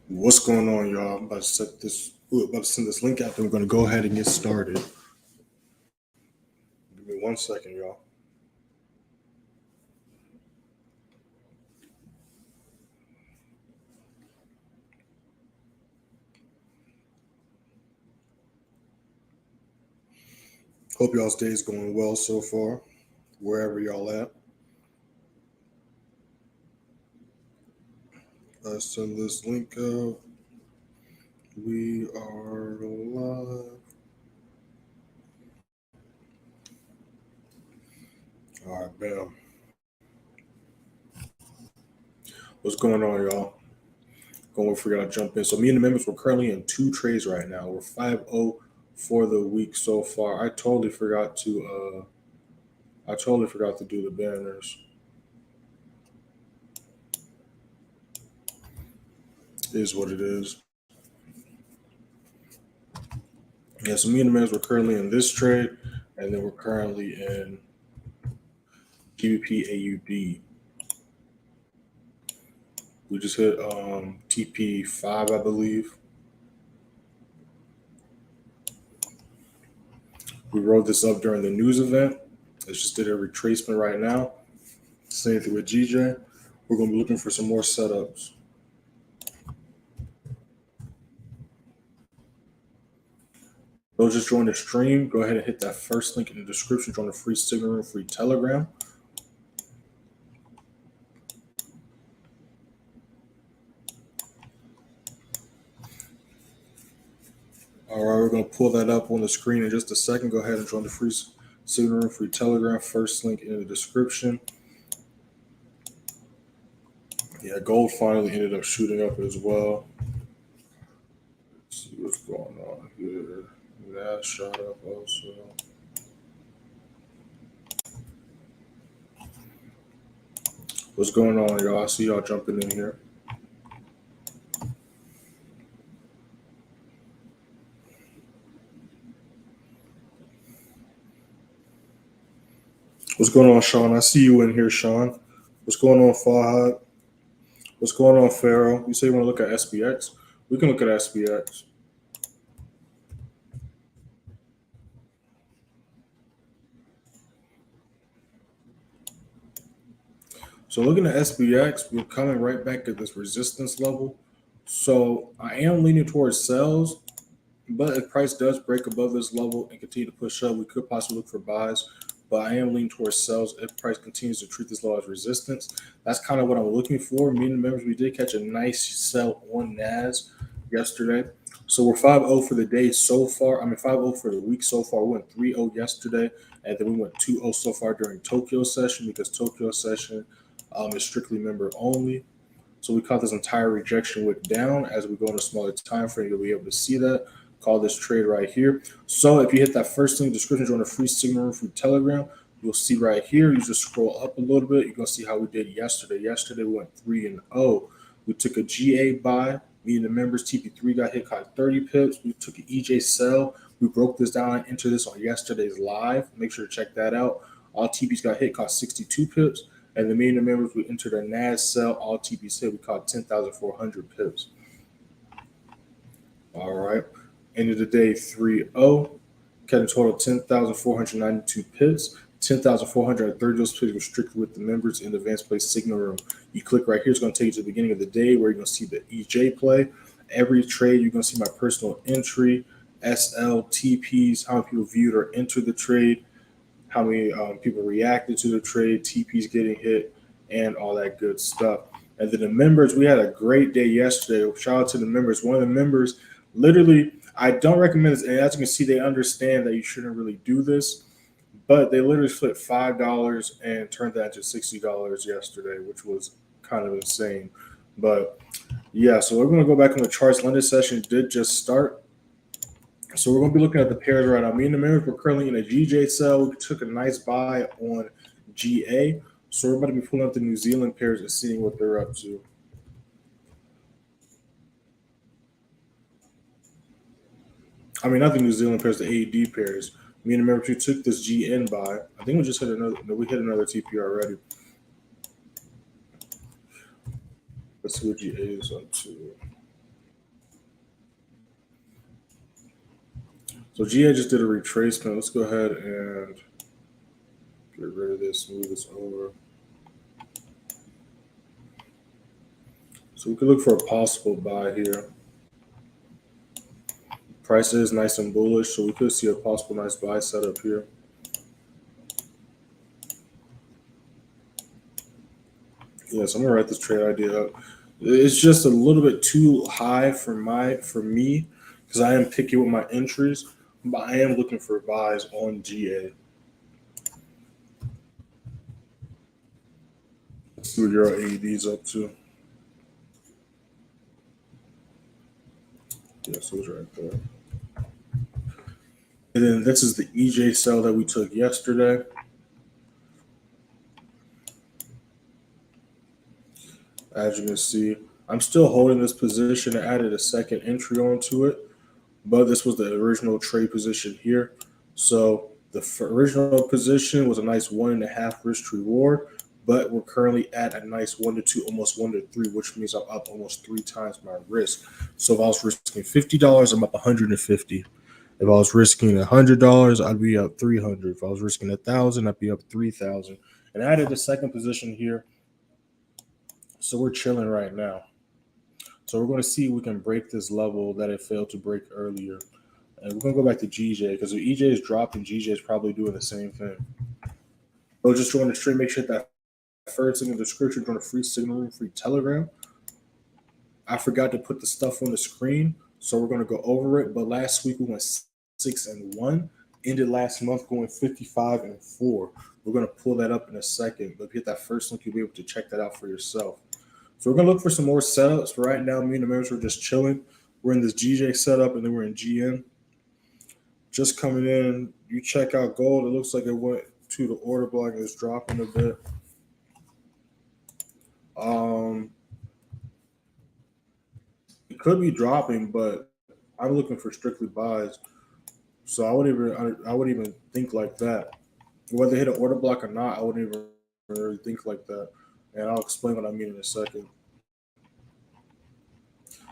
What's going on, y'all? I'm about to send this link out, and we're going to go ahead and get started. Give me 1 second, y'all. Hope y'all's day is going well so far, wherever y'all at. Let's send this link out. We are live. All right, bam. What's going on, y'all? Going for y'all to jump in. So me and the members, we're currently in 2 trades right now. We're 5-0 for the week so far. I totally forgot to do the banners. It is what it is. Yeah, so me and the members, we're currently in this trade, and then we're currently in GBPJPY. We just hit TP5, I believe. We rode this up during the news event. It's just did a retracement right now. Same thing with GJ. We're going to be looking for some more setups. Those just join the stream, go ahead and hit that first link in the description. Join the free Signal Room, free Telegram. All right, we're going to pull that up on the screen in just a second. Go ahead and join the free Signal Room, free Telegram. First link in the description. Yeah, gold finally ended up shooting up as well. Let's see what's going on here. That shot up also. What's going on, y'all? I see y'all jumping in here. What's going on, Shawn? I see you in here, Shawn. What's going on, Fahad? What's going on, Pharaoh? You say you want to look at SPX? We can look at SPX. So looking at SPX, we're coming right back at this resistance level. So I am leaning towards sells, but if price does break above this level and continue to push up, we could possibly look for buys. But I am leaning towards sells if price continues to treat this low as resistance. That's kind of what I'm looking for. Me and the members, we did catch a nice sell on NAS yesterday. So we're 5-0 for the day so far. 5-0 for the week so far. We went 3-0 yesterday, and then we went 2-0 so far during Tokyo session because Tokyo session is strictly member only. So we caught this entire rejection wick down. As we go in a smaller time frame, you'll be able to see that. Call this trade right here. So if you hit that first link in the description, join a free Signal Room, free Telegram, you'll see right here. You just scroll up a little bit. You're going to see how we did yesterday. Yesterday, we went 3-0. We took a GA buy. Me and the members, TP3 got hit, caught 30 pips. We took an EJ sell. We broke this down and entered this on yesterday's live. Make sure to check that out. All TPs got hit, caught 62 pips. And the me and the members, we entered a NAS sell. All TPs hit. We caught 10,400 pips. All right. End of the day, 3-0. Got a total of 10,492 pips. 10,430 those pips were strictly with the members in the advanced play Signal Room. You click right here. It's going to take you to the beginning of the day where you're going to see the EJ play. Every trade, you're going to see my personal entry, SL, TPs, how many people viewed or entered the trade, how many people reacted to the trade, TPs getting hit, and all that good stuff. And then the members, we had a great day yesterday. Shout out to the members. One of the members, literally, I don't recommend this. And as you can see, they understand that you shouldn't really do this. But they literally flipped $5 and turned that into $60 yesterday, which was kind of insane. But, yeah, so we're going to go back on the charts. London session did just start. So we're going to be looking at the pairs right now. Me and the members, we're currently in a GJ sell. We took a nice buy on GA. So we're about to be pulling up the New Zealand pairs and seeing what they're up to. Not the New Zealand pairs, the AED pairs. Me and the members, we took this GN buy. I think we just hit another. No, we hit another TP already. Let's see what GA is up to. So GA just did a retracement. Let's go ahead and get rid of this, move this over. So we could look for a possible buy here. Price is nice and bullish, so we could see a possible nice buy setup here. Yes, I'm gonna write this trade idea up. It's just a little bit too high for me because I am picky with my entries, but I am looking for buys on GA. Let's see what Euro AED's up to. Yeah, so it's right there. And then this is the EJ sell that we took yesterday. As you can see, I'm still holding this position. I added a second entry onto it, but this was the original trade position here. So the original position was a nice 1.5 risk to reward, but we're currently at a nice 1 to 2, almost 1 to 3, which means I'm up almost 3 times my risk. So if I was risking $50, I'm up 150. If I was risking $100, I'd be up 300. If I was risking 1,000, I'd be up 3,000. And I added a second position here. So we're chilling right now. So we're going to see if we can break this level that it failed to break earlier. And we're going to go back to GJ because if EJ is dropping, GJ is probably doing the same thing. So just join the stream. Make sure that first thing in the description, join a free signal room, free Telegram. I forgot to put the stuff on the screen, so we're going to go over it. But last week we went 6-1. Ended last month going 55-4. We're going to pull that up in a second. But if you hit that first link, you'll be able to check that out for yourself. So we're going to look for some more setups. For right now, me and the members are just chilling. We're in this GJ setup, and then we're in GM. Just coming in, you check out gold. It looks like it went to the order block and it's dropping a bit. It could be dropping, but I'm looking for strictly buys. So I wouldn't even think like that. Whether hit an order block or not, I wouldn't even really think like that. And I'll explain what I mean in a second.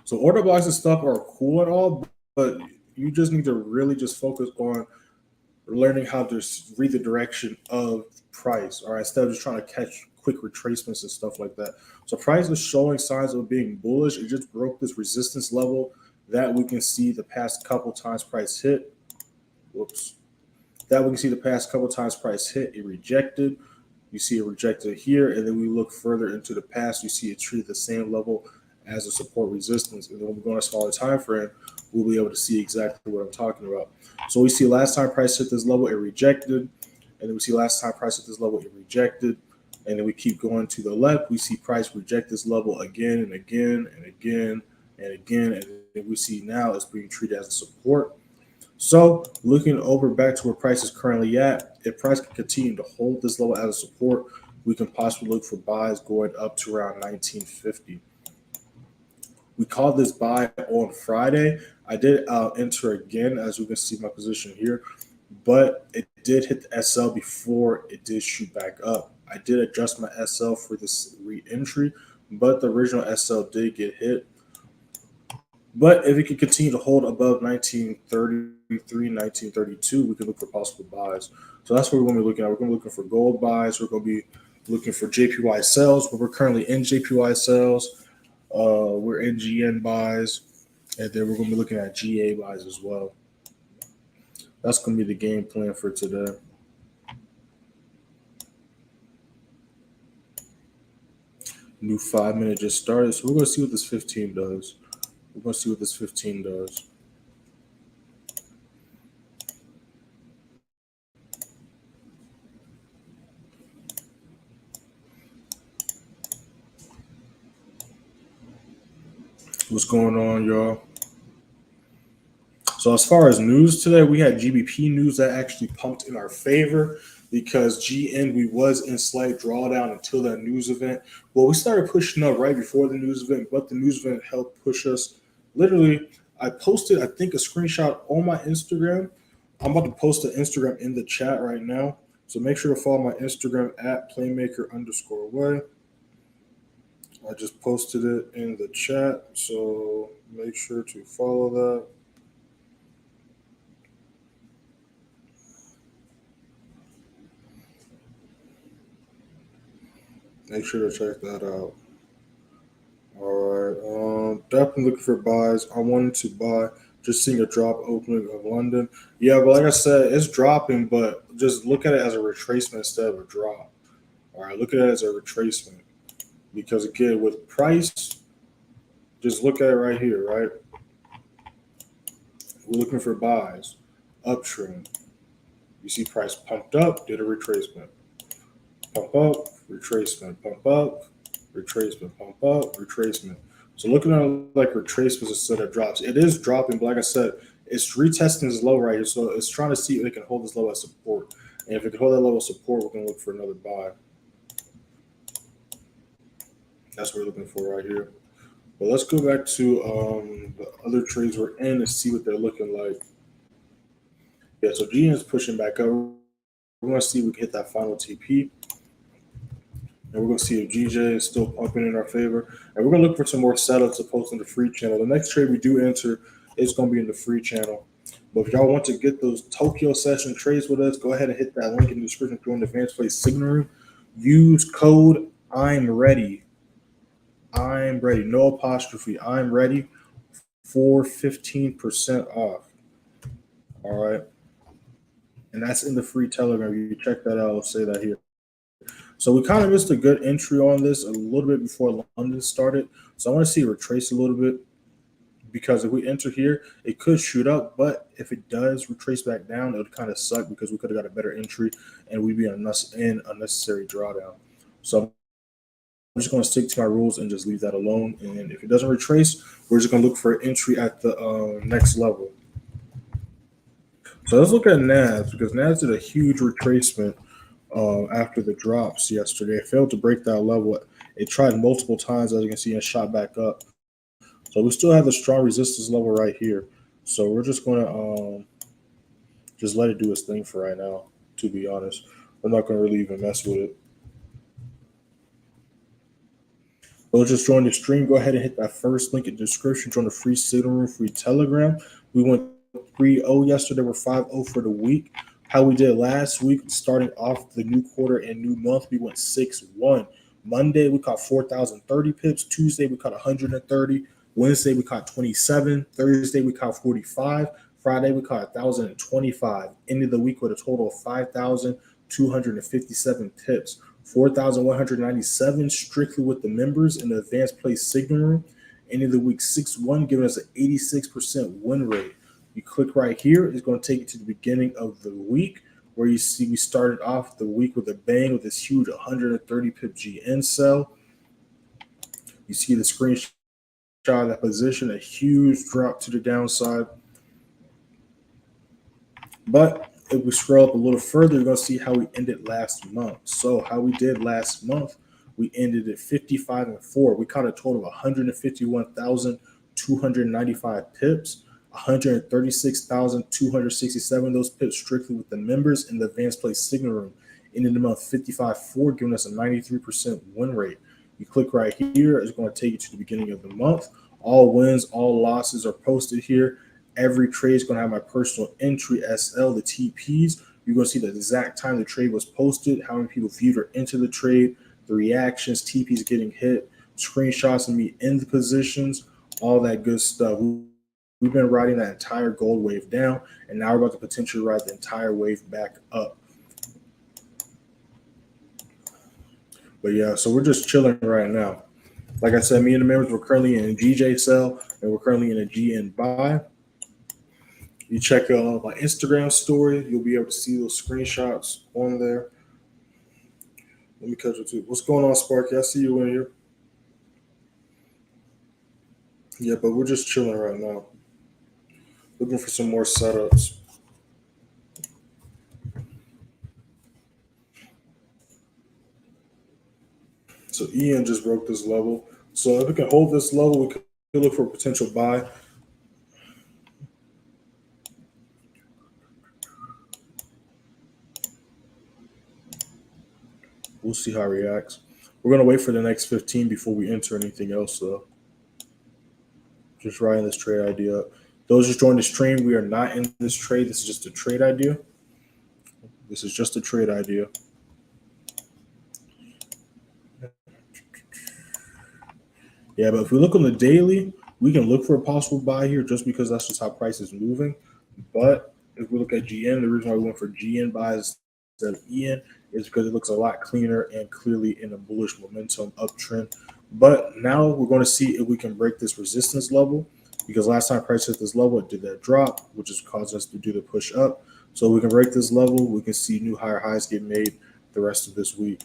So order blocks and stuff are cool and all, but you just need to really just focus on learning how to read the direction of price, all right, instead of just trying to catch quick retracements and stuff like that. So price is showing signs of being bullish. It just broke this resistance level that we can see the past couple times price hit. That we can see the past couple times price hit. It rejected. You see it rejected here, and then we look further into the past. You see it treated the same level as a support resistance. And then when we go on a smaller time frame, we'll be able to see exactly what I'm talking about. So we see last time price hit this level, it rejected. And then we see last time price hit this level, it rejected. And then we keep going to the left. We see price reject this level again and again and again and again. And then we see now it's being treated as a support. So looking over back to where price is currently at, if price can continue to hold this level as a support, we can possibly look for buys going up to around 1950. We called this buy on Friday. I did enter again, as you can see my position here, but it did hit the SL before it did shoot back up. I did adjust my SL for this re-entry, but the original SL did get hit. But if it can continue to hold above 1933, 1932, we can look for possible buys. So that's what we're going to be looking at. We're going to be looking for gold buys. We're going to be looking for JPY sells, but we're currently in JPY sells. We're in GN buys, and then we're going to be looking at GA buys as well. That's going to be the game plan for today. New 5-minute just started, so we're going to see what this 15 does. We're going to see what this 15 does. What's going on, y'all? So as far as news today, we had GBP news that actually pumped in our favor because GN, we was in slight drawdown until that news event. Well, we started pushing up right before the news event, but the news event helped push us. Literally, I posted, I think, a screenshot on my Instagram. I'm about to post an Instagram in the chat right now. So make sure to follow my Instagram at playmaker_way. I just posted it in the chat, so make sure to follow that. Make sure to check that out. All right. Definitely looking for buys. I wanted to buy. Just seeing a drop opening of London. Yeah, but like I said, it's dropping, but just look at it as a retracement instead of a drop. All right, look at it as a retracement because again, with price, just look at it right here. Right, we're looking for buys, uptrend. You see price pumped up, did a retracement. Pump up, retracement, pump up, retracement, pump up, retracement. So looking at it like retracements instead of drops. It is dropping, but like I said, it's retesting this low right here. So it's trying to see if it can hold this low as support. And if it can hold that level of support, we're going to look for another buy. That's what we're looking for right here. But let's go back to the other trades we're in and see what they're looking like. Yeah, so GN is pushing back up. We're going to see if we can hit that final TP. And we're going to see if GJ is still pumping in our favor. And we're going to look for some more setups to post in the free channel. The next trade we do enter is going to be in the free channel. But if y'all want to get those Tokyo session trades with us, go ahead and hit that link in the description. Join the advanced play signal room. Use code I'm ready. I'm ready. No apostrophe. I'm ready for 15% off. All right. And that's in the free Telegram. You check that out. I'll say that here. So we kind of missed a good entry on this a little bit before London started. So I want to see it retrace a little bit because if we enter here, it could shoot up. But if it does retrace back down, it would kind of suck because we could have got a better entry and we'd be in unnecessary drawdown. So I'm just going to stick to my rules and just leave that alone. And if it doesn't retrace, we're just going to look for an entry at the next level. So let's look at NAS because NAS did a huge retracement after the drops yesterday. It failed to break that level. It tried multiple times, as you can see, and shot back up. So we still have the strong resistance level right here. So we're just going to just let it do its thing for right now, to be honest. We're not going to really even mess with it. But just join the stream. Go ahead and hit that first link in the description. Join the free signal room, free Telegram. We went 3-0 yesterday. We're 5-0 for the week. How we did last week, starting off the new quarter and new month, we went 6-1. Monday, we caught 4,030 pips. Tuesday, we caught 130. Wednesday, we caught 27. Thursday, we caught 45. Friday, we caught 1,025. Ended the week with a total of 5,257 pips. 4,197 strictly with the members in the advanced play signal room. Ended the week 6-1, giving us an 86% win rate. You click right here, it's going to take you to the beginning of the week where you see we started off the week with a bang with this huge 130 pip GN sell. You see the screenshot of that position, a huge drop to the downside. But if we scroll up a little further, you're going to see how we ended last month. So how we did last month, we ended at 55-4. We caught a total of 151,295 pips. 136,267 those pips strictly with the members in the advanced play signal room. Ended the month 55-4, giving us a 93% win rate. You click right here, it's going to take you to the beginning of the month. All wins, all losses are posted here. Every trade is going to have my personal entry, SL, the TPs. You're going to see the exact time the trade was posted, how many people viewed or entered the trade, the reactions, TPs getting hit, screenshots of me in the positions, all that good stuff. We've been riding that entire gold wave down, and now we're about to potentially ride the entire wave back up. But yeah, so we're just chilling right now. Like I said, me and the members, we're currently in a GJ sell, and we're currently in a GN buy. You check my Instagram story, you'll be able to see those screenshots on there. Let me catch you too. What's going on, Sparky? I see you in here. Yeah, but we're just chilling right now. Looking for some more setups. So Ian just broke this level. So if we can hold this level, we could look for a potential buy. We'll see how it reacts. We're going to wait for the next 15 before we enter anything else, though. Just writing this trade idea up. Those just joined the stream, we are not in this trade. This is just a trade idea. This is just a trade idea. Yeah, but if we look on the daily, we can look for a possible buy here just because that's just how price is moving. But if we look at GN, the reason why we went for GN buys instead of EN is because it looks a lot cleaner and clearly in a bullish momentum uptrend. But now we're going to see if we can break this resistance level, because last time price hit this level, it did that drop, which is causing us to do the push up. So we can break this level, we can see new higher highs get made the rest of this week.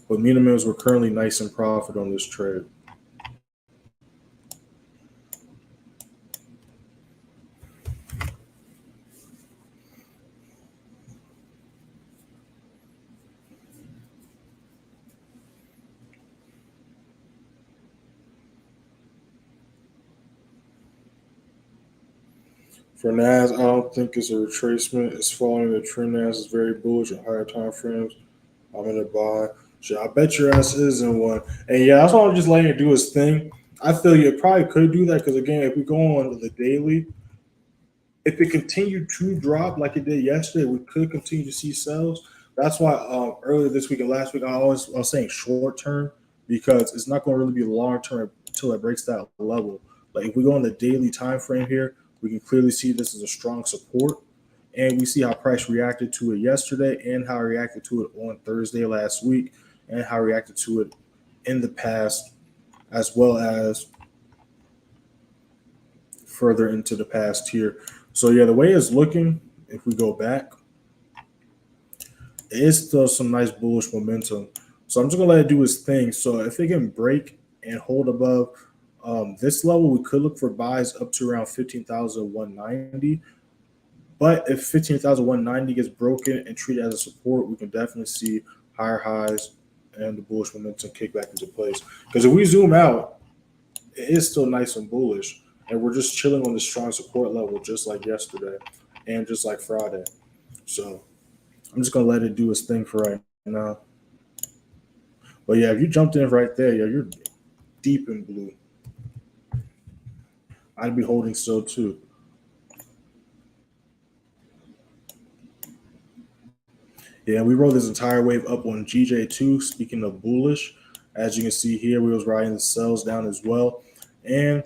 But me and the Mills were currently nice and profit on this trade. For NAS, I don't think it's a retracement. It's following the trend. NAS is very bullish at higher time frames. I'm in a buy. Shit, I bet your ass is in one. And yeah, that's why I'm just letting it do its thing. I feel you probably could do that because, again, if we go on the daily, if it continued to drop like it did yesterday, we could continue to see sells. That's why earlier this week and last week, I was saying short term, because it's not going to really be long term until it breaks that level. Like if we go on the daily time frame here, we can clearly see this is a strong support. And we see how price reacted to it yesterday and how it reacted to it on Thursday last week and how it reacted to it in the past, as well as further into the past here. So yeah, the way it's looking, if we go back, it is still some nice bullish momentum. So I'm just gonna let it do its thing. So if it can break and hold above this level, we could look for buys up to around 15,190. But if 15,190 gets broken and treated as a support, we can definitely see higher highs and the bullish momentum kick back into place. Because if we zoom out, it is still nice and bullish. And we're just chilling on the strong support level, just like yesterday and just like Friday. So I'm just going to let it do its thing for right now. But yeah, if you jumped in right there, yeah, you're deep in blue. I'd be holding still too. Yeah, we rode this entire wave up on GJ2. Speaking of bullish, as you can see here, we was riding the sells down as well. And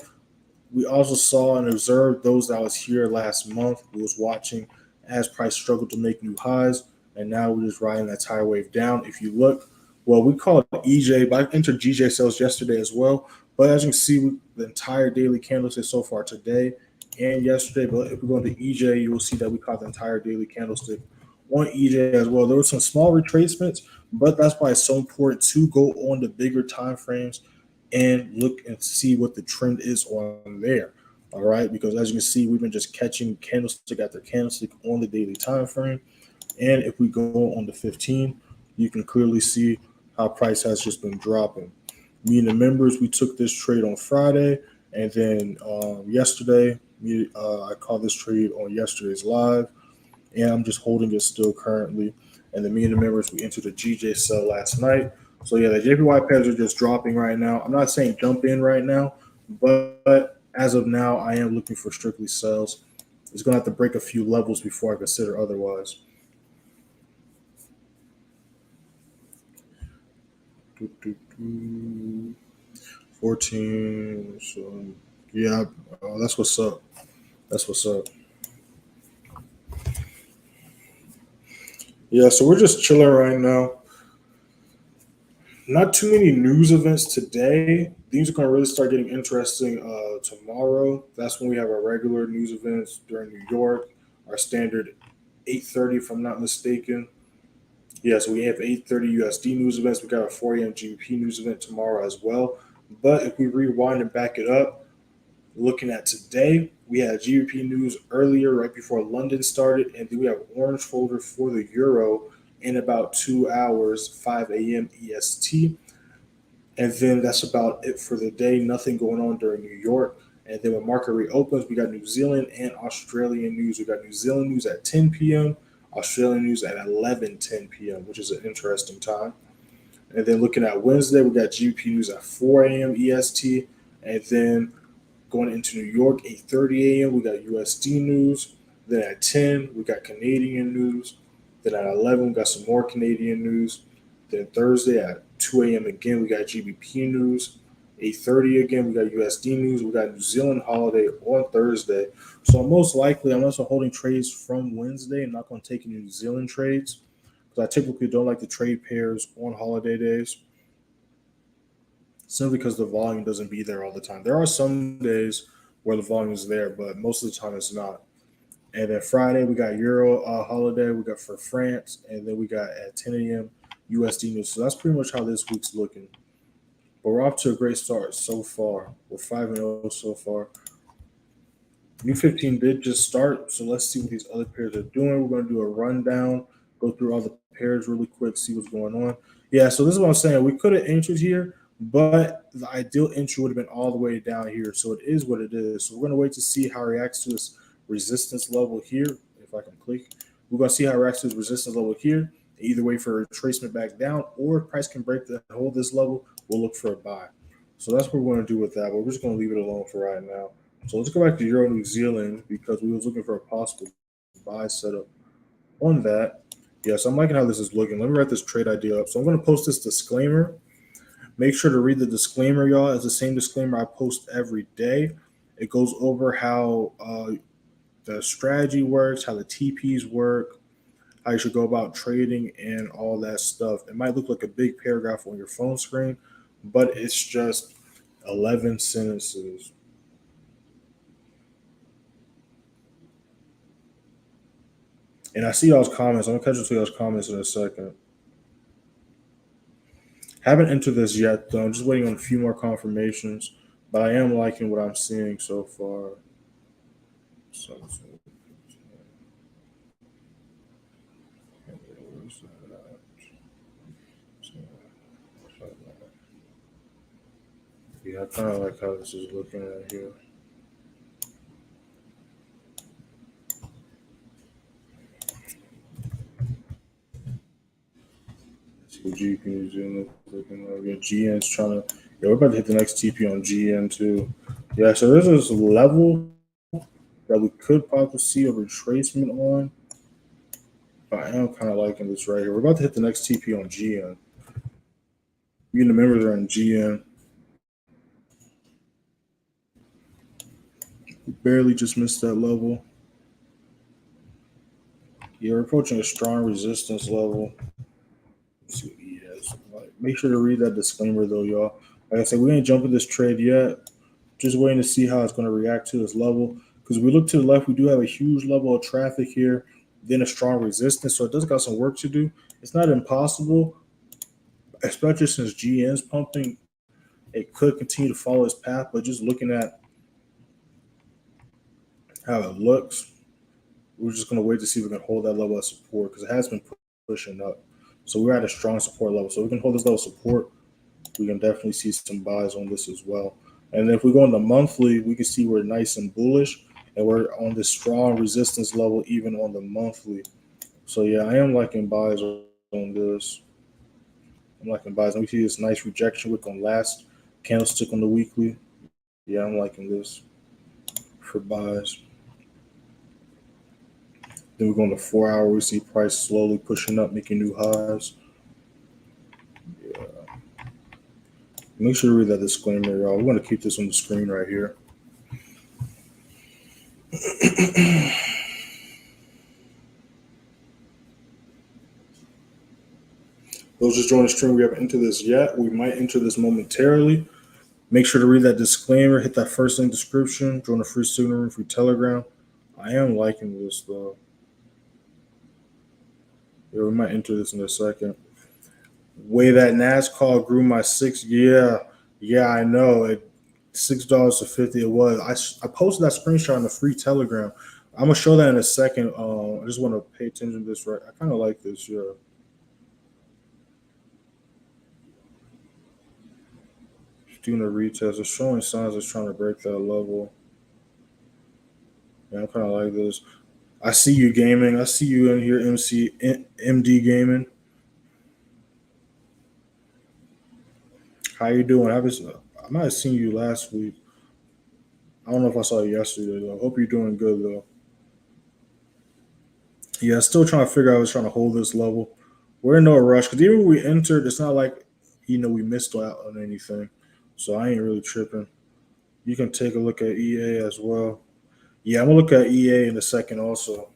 we also saw and observed those that was here last month. We was watching as price struggled to make new highs. And now we're just riding that entire wave down. If you look, well, we call it EJ, but I entered GJ sales yesterday as well. But as you can see, the entire daily candlestick so far today and yesterday. But if we go into EJ, you will see that we caught the entire daily candlestick on EJ as well. There were some small retracements, but that's why it's so important to go on the bigger time frames and look and see what the trend is on there. All right, because as you can see, we've been just catching candlestick after candlestick on the daily time frame. And if we go on the 15, you can clearly see how price has just been dropping. Me and the members, we took this trade on Friday, and then yesterday, I called this trade on yesterday's live. And I'm just holding it still currently. And then me and the members, we entered the GJ sell last night. So yeah, the JPY pairs are just dropping right now. I'm not saying jump in right now, but as of now, I am looking for strictly sells. It's going to have to break a few levels before I consider otherwise. Do, do, do. 14. So yeah, that's what's up. That's what's up. Yeah, so we're just chilling right now. Not too many news events today. These are going to really start getting interesting tomorrow. That's when we have our regular news events during New York, our standard 8:30, if I'm not mistaken. Yeah, so we have 8:30 USD news events. We got a 4 a.m. GBP news event tomorrow as well. But if we rewind and back it up, looking at today, we had GBP news earlier, right before London started, and then we have orange folder for the euro in about 2 hours, 5 a.m. EST. And then that's about it for the day. Nothing going on during New York. And then when market reopens, we got New Zealand and Australian news. We got New Zealand news at 10 p.m., Australian news at 11:10 p.m., which is an interesting time. And then looking at Wednesday, we got GBP news at 4 a.m. EST. And then going into New York, 8:30 a.m., we got USD news. Then at 10, we got Canadian news. Then at 11, we got some more Canadian news. Then Thursday at 2 a.m. again, we got GBP news. 8:30 again, we got USD news. We got New Zealand holiday on Thursday. So most likely, I'm also holding trades from Wednesday. I'm not going to take any New Zealand trades because I typically don't like to trade pairs on holiday days simply because the volume doesn't be there all the time. There are some days where the volume is there, but most of the time it's not. And then Friday, we got Euro holiday. We got for France. And then we got at 10 a.m. USD news. So that's pretty much how this week's looking. But we're off to a great start so far. We're 5-0 so far. New 15 did just start. So let's see what these other pairs are doing. We're going to do a rundown, go through all the pairs really quick, see what's going on. Yeah, so this is what I'm saying. We could have entered here, but the ideal entry would have been all the way down here. So it is what it is. So we're going to wait to see how it reacts to this resistance level here. If I can click, we're going to see how it reacts to this resistance level here. Either wait for a retracement back down, or if price can break the hold this level, we'll look for a buy. So that's what we're going to do with that. But we're just going to leave it alone for right now. So let's go back to Euro New Zealand because we was looking for a possible buy setup on that. Yes, I'm liking how this is looking. Let me write this trade idea up. So I'm going to post this disclaimer. Make sure to read the disclaimer, y'all. It's the same disclaimer I post every day. It goes over how the strategy works, how the TPs work, how you should go about trading, and all that stuff. It might look like a big paragraph on your phone screen, but it's just 11 sentences. And I see y'all's comments. I'm gonna catch up to y'all's comments in a second. Haven't entered this yet, though. I'm just waiting on a few more confirmations, but I am liking what I'm seeing so far. Yeah, I kind of like how this is looking at here. See what GP is doing. Looking like GN's trying to. Yeah, we're about to hit the next TP on GN too. Yeah, so there's this level that we could probably see a retracement on. But I am kind of liking this right here. We're about to hit the next TP on GN. You the members are in GN. We barely just missed that level. Yeah, we're approaching a strong resistance level. Let's see what he has. Like, make sure to read that disclaimer though, y'all. Like I said, we ain't jumping this trade yet. Just waiting to see how it's going to react to this level. Because we look to the left, we do have a huge level of traffic here, then a strong resistance. So it does got some work to do. It's not impossible, especially since GN's pumping. It could continue to follow its path, but just looking at how it looks, we're just going to wait to see if we can hold that level of support because it has been pushing up. So we're at a strong support level. So we can hold this level of support. We can definitely see some buys on this as well. And if we go on the monthly, we can see we're nice and bullish, and we're on this strong resistance level even on the monthly. So yeah, I am liking buys on this. I'm liking buys. And we see this nice rejection wick on last candlestick on the weekly. Yeah, I'm liking this for buys. Then we go on the 4 hour. We see price slowly pushing up, making new highs. Yeah. Make sure to read that disclaimer, y'all. We want to keep this on the screen right here. Those just joined the stream, we haven't entered this yet. We might enter this momentarily. Make sure to read that disclaimer. Hit that first link description. Join the free signal room, free Telegram. I am liking this though. Yeah, we might enter this in a second. Way that NASCAR grew my six. Yeah, I know. $6.50 it was. I posted that screenshot on the free Telegram. I'm gonna show that in a second. I just want to pay attention to this. Right, I kind of like this. Yeah. Doing a retest. It's showing signs it's trying to break that level. Yeah, I kind of like this. I see you gaming. I see you in here, MD gaming. How you doing? I might have seen you last week. I don't know if I saw you yesterday though. Hope you're doing good though. Yeah, still trying to figure out. I was trying to hold this level. We're in no rush because even when we entered, it's not like we missed out on anything. So I ain't really tripping. You can take a look at EA as well. Yeah, I'm gonna look at EA in a second. Also,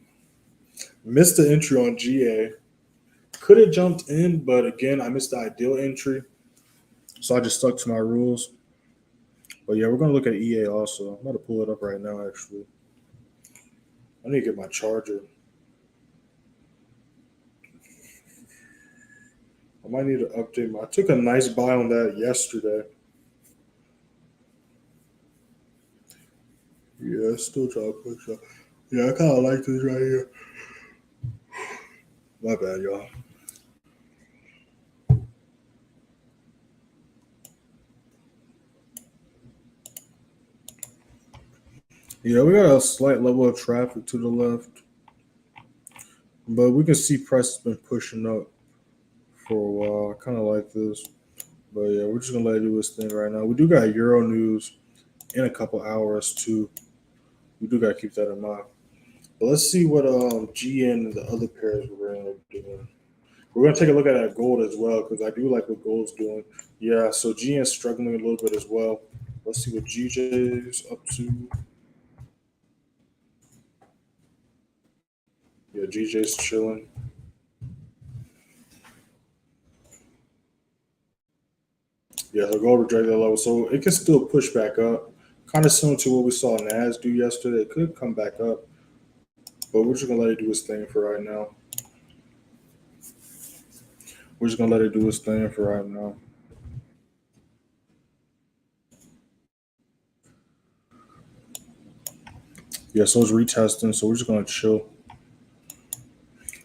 missed the entry on GA. Could have jumped in, but again, I missed the ideal entry, so I just stuck to my rules. But yeah, we're gonna look at EA also. I'm about to pull it up right now. Actually, I need to get my charger. I might need to update my. I took a nice buy on that yesterday. Yeah, still trying to push up. Yeah, I kind of like this right here. My bad, y'all. Yeah, we got a slight level of traffic to the left, but we can see price has been pushing up for a while. I kind of like this, but yeah, we're just gonna let it do its thing right now. We do got Euro news in a couple hours too. We do gotta keep that in mind. But let's see what GN and the other pairs we're gonna end up doing. We're gonna take a look at that gold as well because I do like what gold's doing. Yeah, so GN's struggling a little bit as well. Let's see what GJ's up to. Yeah, GJ's chilling. Yeah, so gold rejected that level, so it can still push back up. Kind of similar to what we saw Nas do yesterday. It could come back up, but we're just gonna let it do its thing for right now. We're just gonna let it do its thing for right now. Yeah, so it's retesting, so we're just gonna chill.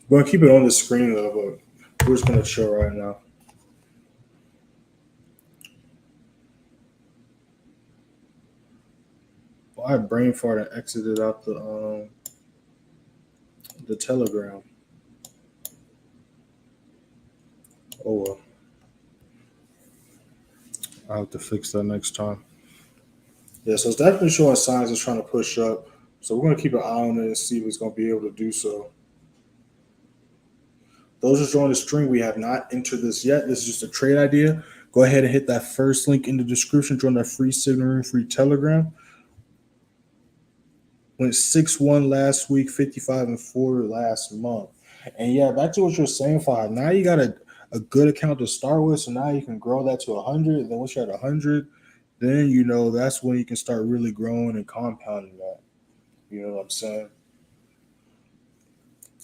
We're gonna keep it on the screen though, but we're just gonna chill right now. Well, I brain fart and exited out the Telegram. Oh well, I'll have to fix that next time. Yeah, so it's definitely showing signs it's trying to push up. So we're gonna keep an eye on it and see if it's gonna be able to do so. Those are joining the stream. We have not entered this yet. This is just a trade idea. Go ahead and hit that first link in the description. Join that free signal room, free Telegram. Went 6-1 last week, 55-4 last month. And yeah, back to what you're saying, Five. Now you got a good account to start with. So now you can grow that to 100. Then once you're at 100, then that's when you can start really growing and compounding that. You know what I'm saying?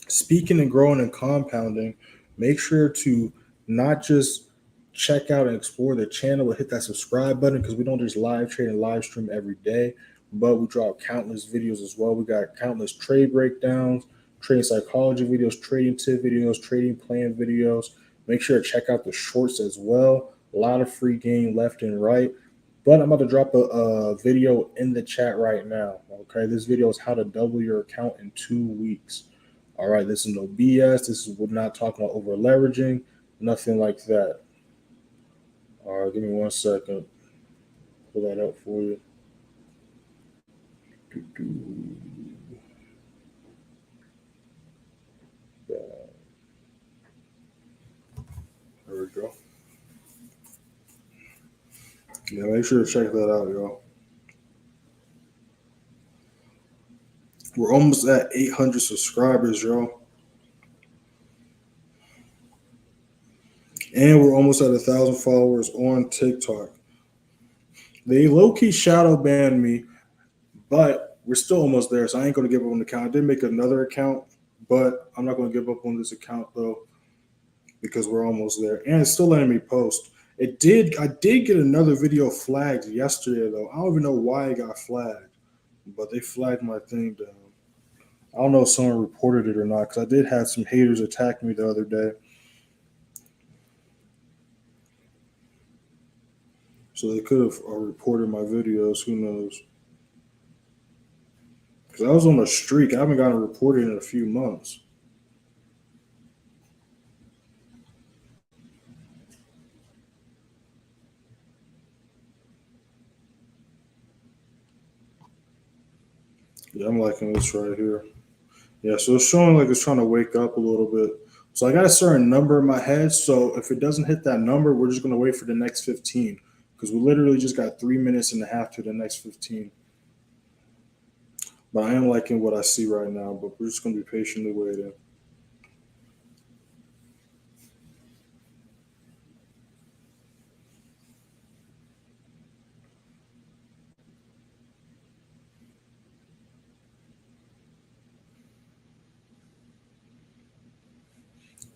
Speaking and growing and compounding, make sure to not just check out and explore the channel, but hit that subscribe button because we don't just live trade and live stream every day, but we drop countless videos as well. We got countless trade breakdowns, trading psychology videos, trading tip videos, trading plan videos. Make sure to check out the shorts as well. A lot of free game left and right. But I'm about to drop a video in the chat right now. Okay, this video is how to double your account in 2 weeks. All right, this is no BS. This is we're not talking about over leveraging, nothing like that. All right, give me 1 second. Pull that up for you. There we go. Yeah, make sure to check that out, y'all. We're almost at 800 subscribers, y'all. And we're almost at 1,000 followers on TikTok. They low-key shadow banned me, but we're still almost there, so I ain't going to give up on the account. I did make another account, but I'm not going to give up on this account, though, because we're almost there. And it's still letting me post. I did get another video flagged yesterday, though. I don't even know why it got flagged, but they flagged my thing down. I don't know if someone reported it or not, because I did have some haters attack me the other day. So they could have reported my videos. Who knows? Because I was on a streak. I haven't gotten a report in a few months. Yeah, I'm liking this right here. Yeah, so it's showing like it's trying to wake up a little bit. So I got a certain number in my head. So if it doesn't hit that number, we're just gonna wait for the next 15. Because we literally just got 3 minutes and a half to the next 15. But I am liking what I see right now, but we're just gonna be patiently waiting.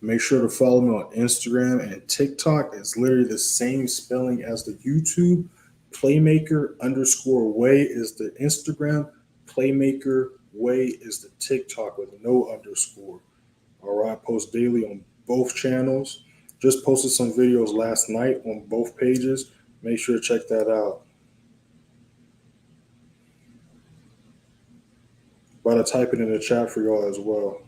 Make sure to follow me on Instagram and TikTok. It's literally the same spelling as the YouTube. Playmaker underscore way is the Instagram. Playmaker way is the TikTok with no underscore. All right, I post daily on both channels. Just posted some videos last night on both pages. Make sure to check that out. About to type it in the chat for y'all as well.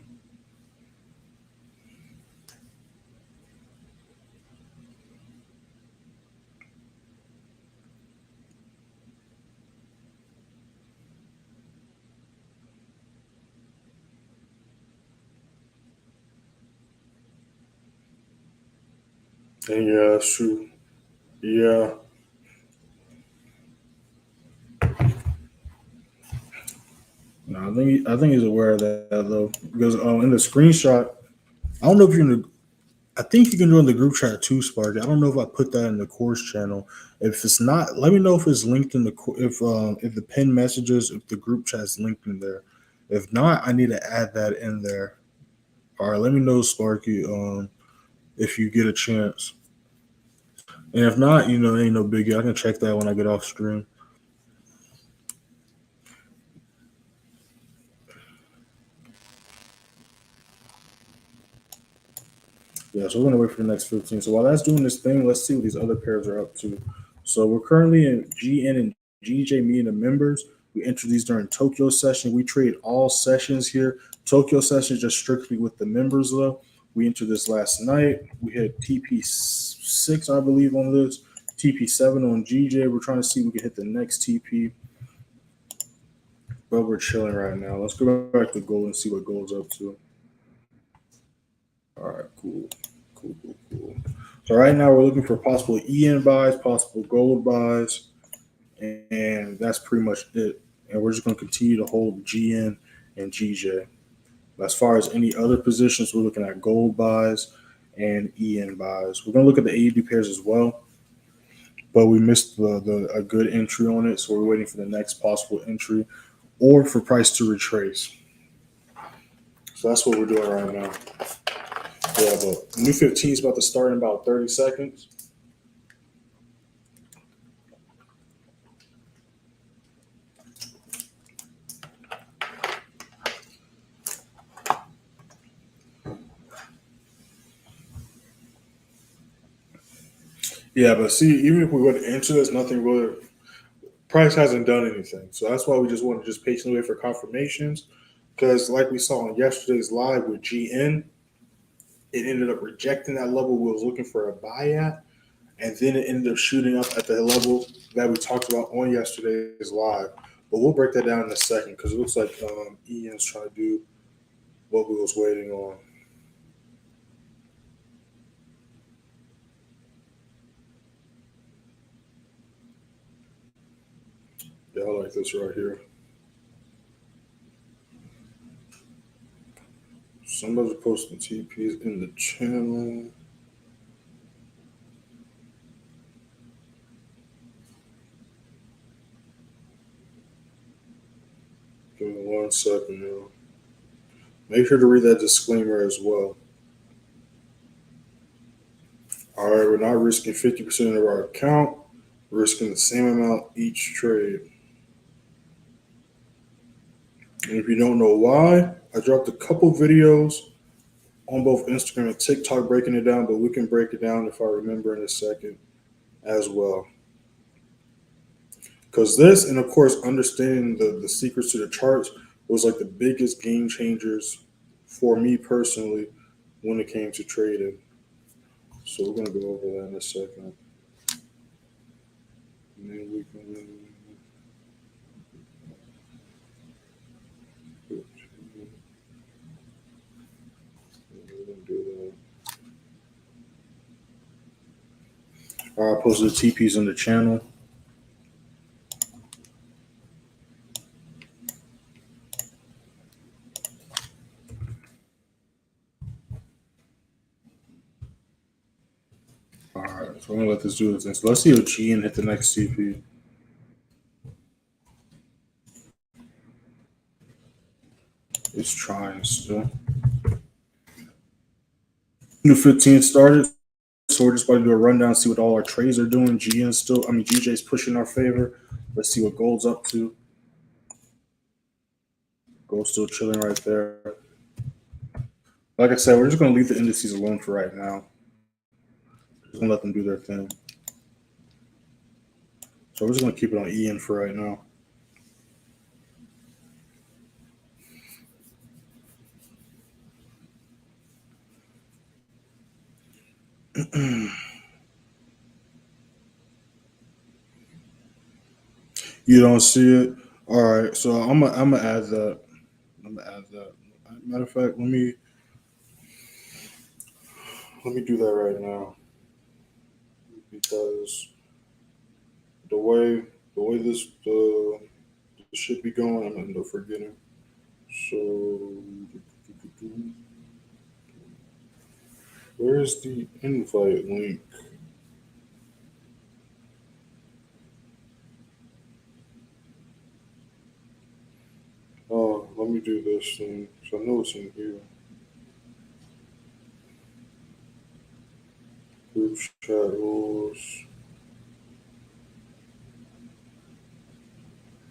And yeah, it's true. Yeah. No, I think he's aware of that though, because in the screenshot, I don't know if you're in the. I think you can do it in the group chat too, Sparky. I don't know if I put that in the course channel. If it's not, let me know if it's linked in the if the pin messages, if the group chat's linked in there. If not, I need to add that in there. All right, let me know, Sparky, if you get a chance. And if not, ain't no biggie. I can check that when I get off stream. Yeah, so we're gonna wait for the next 15. So while that's doing this thing, let's see what these other pairs are up to. So we're currently in GN and GJ, me and the members. We entered these during Tokyo session. We trade all sessions here. Tokyo session just strictly with the members though. We entered this last night. We had TP6, I believe, on this. TP7 on GJ. We're trying to see if we can hit the next TP. But we're chilling right now. Let's go back to gold and see what gold's up to. All right, cool. Cool. So right now we're looking for possible EN buys, possible gold buys, and that's pretty much it. And we're just going to continue to hold GN and GJ. As far as any other positions, we're looking at gold buys and EN buys. We're going to look at the AUD pairs as well, but we missed a good entry on it, so we're waiting for the next possible entry or for price to retrace. So that's what we're doing right now. Yeah, but new 15 is about to start in about 30 seconds. Yeah, but see, even if we went into this, nothing really, price hasn't done anything. So that's why we just want to just patiently wait for confirmations. Because like we saw on yesterday's live with GN, it ended up rejecting that level we was looking for a buy at. And then it ended up shooting up at the level that we talked about on yesterday's live. But we'll break that down in a second because it looks like Ian's trying to do what we was waiting on. Yeah, I like this right here. Somebody's posting TPs in the channel. Give me 1 second, yo. Make sure to read that disclaimer as well. All right, we're not risking 50% of our account. We're risking the same amount each trade. And if you don't know why, I dropped a couple videos on both Instagram and TikTok breaking it down, but we can break it down if I remember in a second as well. Because this, and of course, understanding the secrets to the charts was like the biggest game changers for me personally when it came to trading. So we're gonna go over that in a second. And then we can do that. All right, I posted the TPs in the channel. All right, so I'm gonna let this do its thing. So let's see if GN hit the next CP. It's trying still. New 15 started, so we're just about to do a rundown, see what all our trades are doing. GJ's pushing our favor. Let's see what gold's up to. Gold's still chilling right there. Like I said, we're just gonna leave the indices alone for right now. Just gonna let them do their thing. So we're just gonna keep it on EN for right now. You don't see it? All right, so I'm gonna add that. I'm gonna add that. Matter of fact, let me do that right now because the way this should be going, I'm gonna end up forgetting. So where's the invite link? Oh, let me do this thing. So I know it's in here. Group chat rules.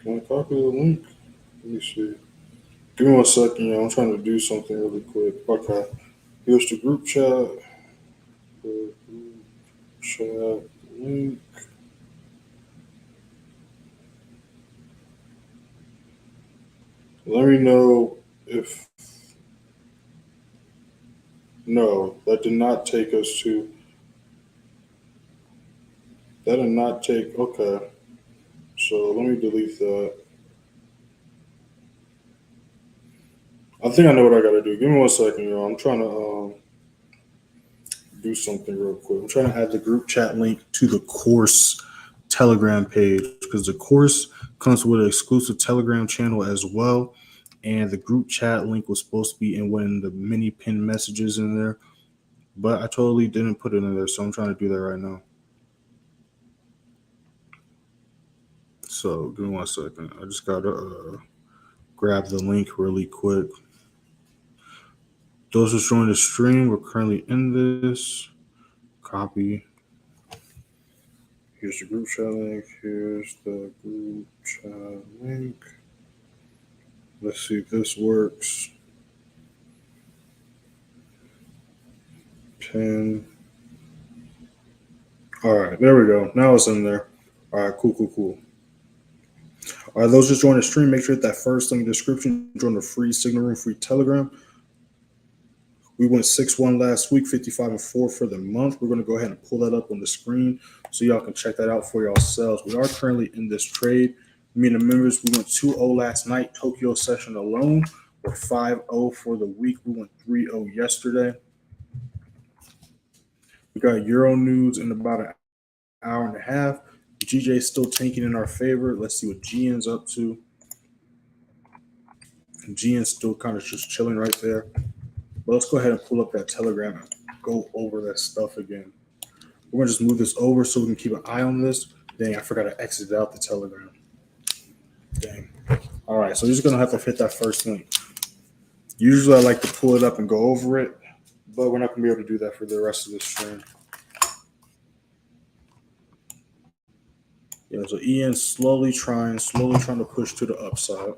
Can I copy the link? Let me see. Give me 1 second, y'all. I'm trying to do something really quick. Okay. Here's the group chat. The group chat link. Let me know if. No, that did not take us to. That did not take. Okay. So let me delete that. I think I know what I gotta do. Give me 1 second, y'all. I'm trying to do something real quick. I'm trying to add the group chat link to the course Telegram page because the course comes with an exclusive Telegram channel as well. And the group chat link was supposed to be in one of the mini pin messages in there, but I totally didn't put it in there. So I'm trying to do that right now. So give me 1 second. I just gotta grab the link really quick. Those who joined the stream, we're currently in this. Copy. Here's the group chat link. Here's the group chat link. Let's see if this works. Pin. All right, there we go. Now it's in there. All right, cool. All right, those just joined the stream, make sure to hit that first link in the description. Join the free Signal Room, free Telegram. We went 6-1 last week, 55-4 for the month. We're going to go ahead and pull that up on the screen so y'all can check that out for yourselves. We are currently in this trade. Me and the members, we went 2-0 last night. Tokyo session alone. We're 5-0 for the week. We went 3-0 yesterday. We got Euro news in about an hour and a half. GJ is still tanking in our favor. Let's see what GN's up to. GN's still kind of just chilling right there. But let's go ahead and pull up that Telegram and go over that stuff again. We're going to just move this over so we can keep an eye on this. Dang, I forgot to exit out the Telegram. Dang. All right, so you're just going to have to hit that first link. Usually I like to pull it up and go over it, but we're not going to be able to do that for the rest of this stream. Yeah, so EN slowly trying to push to the upside.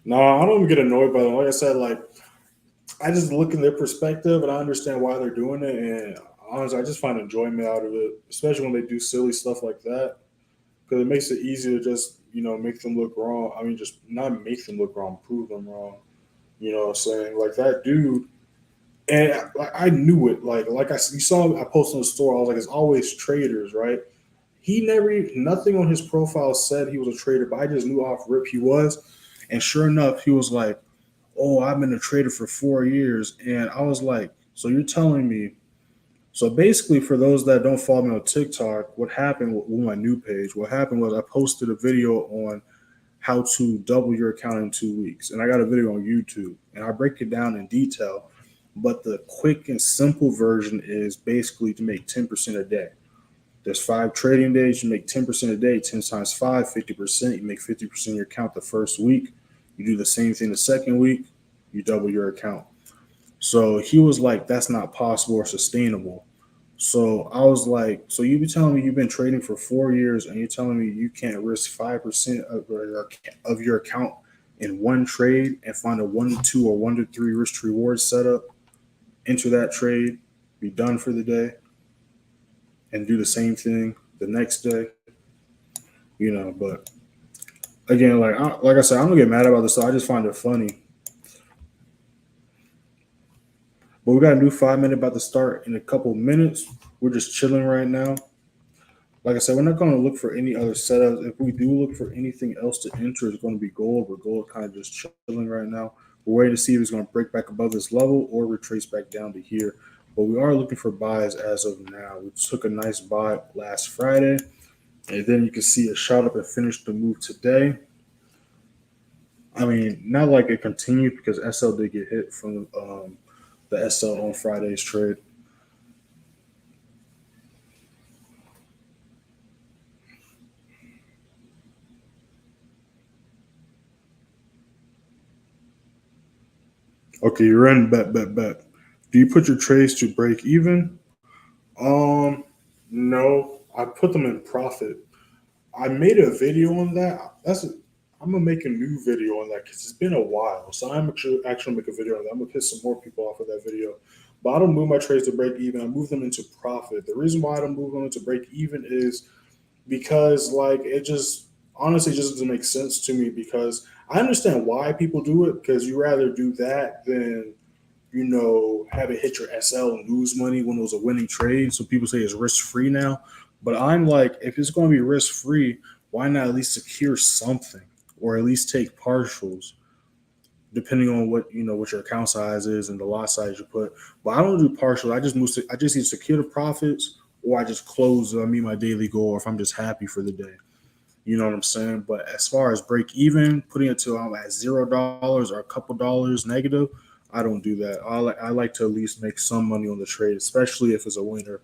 No, I don't even get annoyed by them. Like I said, I just look in their perspective and I understand why they're doing it, and honestly, I just find enjoyment out of it, especially when they do silly stuff like that, because it makes it easy to just make them look wrong. I mean, just not make them look wrong, prove them wrong. You know what I'm saying? Like that dude, and I knew it. You saw I posted in the store. I was like, it's always traders, right? He never nothing on his profile said he was a trader, but I just knew off rip he was. And sure enough, he was like, "Oh, I've been a trader for 4 years," and I was like, "So you're telling me?" So basically, for those that don't follow me on TikTok, what happened with my new page? What happened was I posted a video on how to double your account in 2 weeks, and I got a video on YouTube, and I break it down in detail. But the quick and simple version is basically to make 10% a day. There's 5 trading days. You make 10% a day. 10 times 5, 50%. You make 50% of your account the first week. You do the same thing the second week. You double your account. So he was like, that's not possible or sustainable. So I was like, so you be telling me you've been trading for 4 years and you're telling me you can't risk 5% of your account in one trade and find a 1 to 2 or 1 to 3 risk to reward setup, enter that trade, be done for the day, and do the same thing the next day, But again, like I said, I'm gonna get mad about this. So I just find it funny. But we got a new 5 minute about to start in a couple minutes. We're just chilling right now. Like I said, we're not going to look for any other setups. If we do look for anything else to enter, it's going to be gold. But gold kind of just chilling right now. We're waiting to see if it's going to break back above this level or retrace back down to here. But we are looking for buys as of now. We took a nice buy last Friday. And then you can see it shot up and finished the move today. I mean, not like it continued because SL did get hit from the SL on Friday's trade. Okay, you're in bet. Do you put your trades to break even? Um, no, I put them in profit. I made a video on that. I'm gonna make a new video on that because it's been a while. So I'm actually make a video on that. I'm gonna piss some more people off with that video. But I don't move my trades to break even. I move them into profit. The reason why I don't move them into break even is because it just honestly just doesn't make sense to me because I understand why people do it because you rather do that than have it hit your SL and lose money when it was a winning trade. So people say it's risk free now. But I'm like, if it's going to be risk free, why not at least secure something or at least take partials, depending on what your account size is and the lot size you put. But I don't do partials. I just either secure the profits or I just close. I meet my daily goal, or if I'm just happy for the day. You know what I'm saying? But as far as break even, putting it to I'm at $0 or a couple dollars negative, I don't do that. I like to at least make some money on the trade, especially if it's a winner.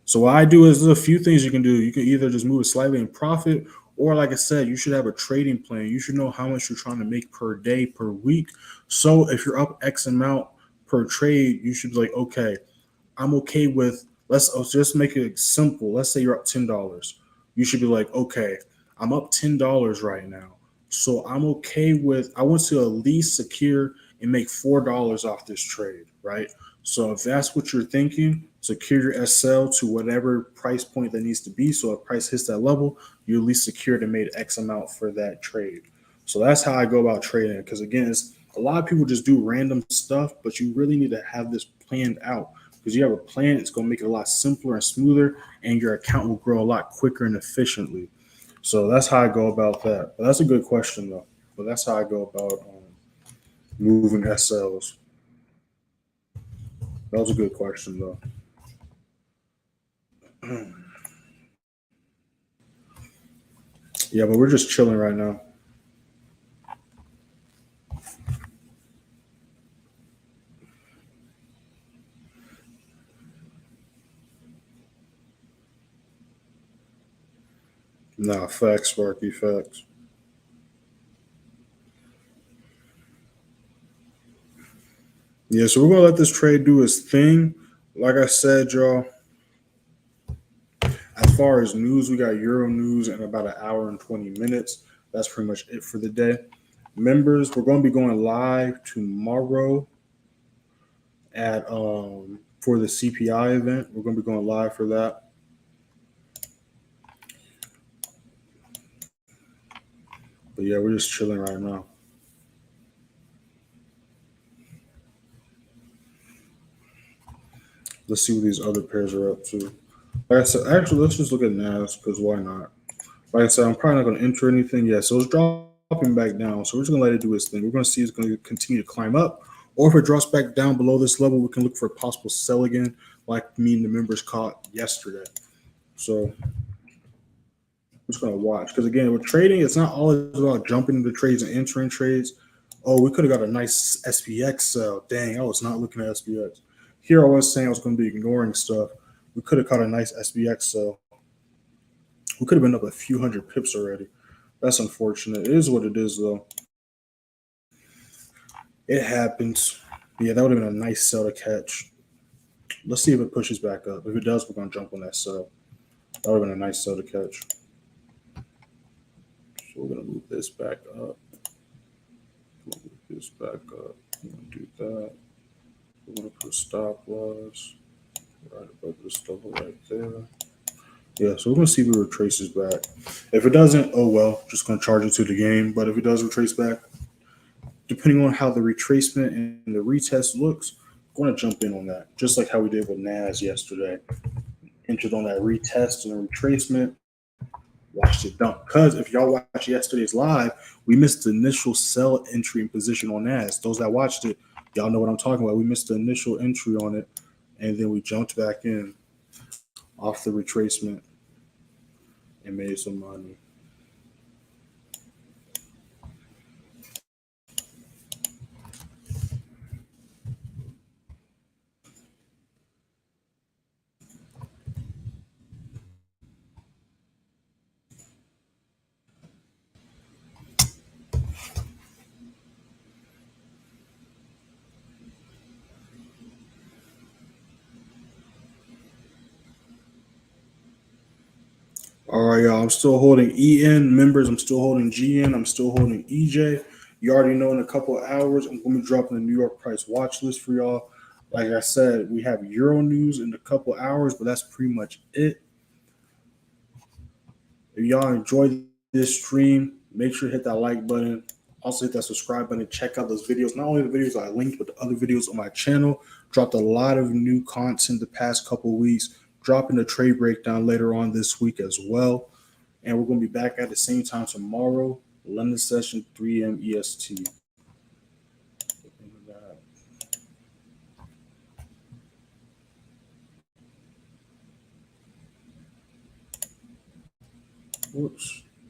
So what I do is there's a few things you can do. You can either just move it slightly in profit, or like I said, you should have a trading plan. You should know how much you're trying to make per day, per week. So if you're up X amount per trade, you should be like, okay, I'm okay with let's just make it simple. Let's say you're up $10. You should be like, okay, I'm up $10 right now. So I'm okay with I want to at least secure and make $4 off this trade, right? So if that's what you're thinking, secure your SL to whatever price point that needs to be. So if price hits that level, you at least secured and made X amount for that trade. So that's how I go about trading. Because again, it's a lot of people just do random stuff, but you really need to have this planned out because you have a plan. It's going to make it a lot simpler and smoother, and your account will grow a lot quicker and efficiently. So that's how I go about that. But that's a good question, though. But that's how I go about moving SLs. That was a good question, though. Yeah, but we're just chilling right now. Nah, facts, Sparky, facts. Yeah, so we're gonna let this trade do its thing. Like I said, y'all, as far as news, we got Euro news in about an hour and 20 minutes. That's pretty much it for the day. Members, we're gonna be going live tomorrow at for the CPI event. We're going to be going live for that. But yeah, we're just chilling right now. Let's see what these other pairs are up to. Like I said, actually, let's just look at NAS because why not? Like I said, I'm probably not going to enter anything yet. So it's dropping back down. So we're just going to let it do its thing. We're going to see it's going to continue to climb up. Or if it drops back down below this level, we can look for a possible sell again, like me and the members caught yesterday. So I'm just going to watch. Because again, with trading, it's not always about jumping into trades and entering trades. Oh, we could have got a nice SPX sell. Dang, I was not looking at SPX. Here I was saying I was going to be ignoring stuff. We could have caught a nice SPX sell. We could have been up a few hundred pips already. That's unfortunate. It is what it is, though. It happens. But yeah, that would have been a nice sell to catch. Let's see if it pushes back up. If it does, we're going to jump on that sell. That would have been a nice sell to catch. So we're going to move this back up. Move this back up. We're going to do that. We're going to put a stop loss right above this level right there. Yeah, so we're going to see if it retraces back. If it doesn't, oh well, just going to charge it to the game. But if it does retrace back, depending on how the retracement and the retest looks, I'm going to jump in on that, just like how we did with NAS yesterday. Entered on that retest and the retracement, watched it dump. Because if y'all watched yesterday's live, we missed the initial sell entry in position on NAS. Those that watched it, y'all know what I'm talking about. We missed the initial entry on it, and then we jumped back in off the retracement and made some money. All right, y'all. I'm still holding EN members. I'm still holding GN. I'm still holding EJ. You already know in a couple of hours, I'm going to be dropping the New York price watch list for y'all. Like I said, we have Euro news in a couple of hours, but that's pretty much it. If y'all enjoyed this stream, make sure to hit that like button. Also hit that subscribe button. Check out those videos. Not only the videos I linked, but the other videos on my channel. Dropped a lot of new content the past couple of weeks. Dropping a trade breakdown later on this week as well. And we're going to be back at the same time tomorrow, London session, 3 a.m. EST. Whoops.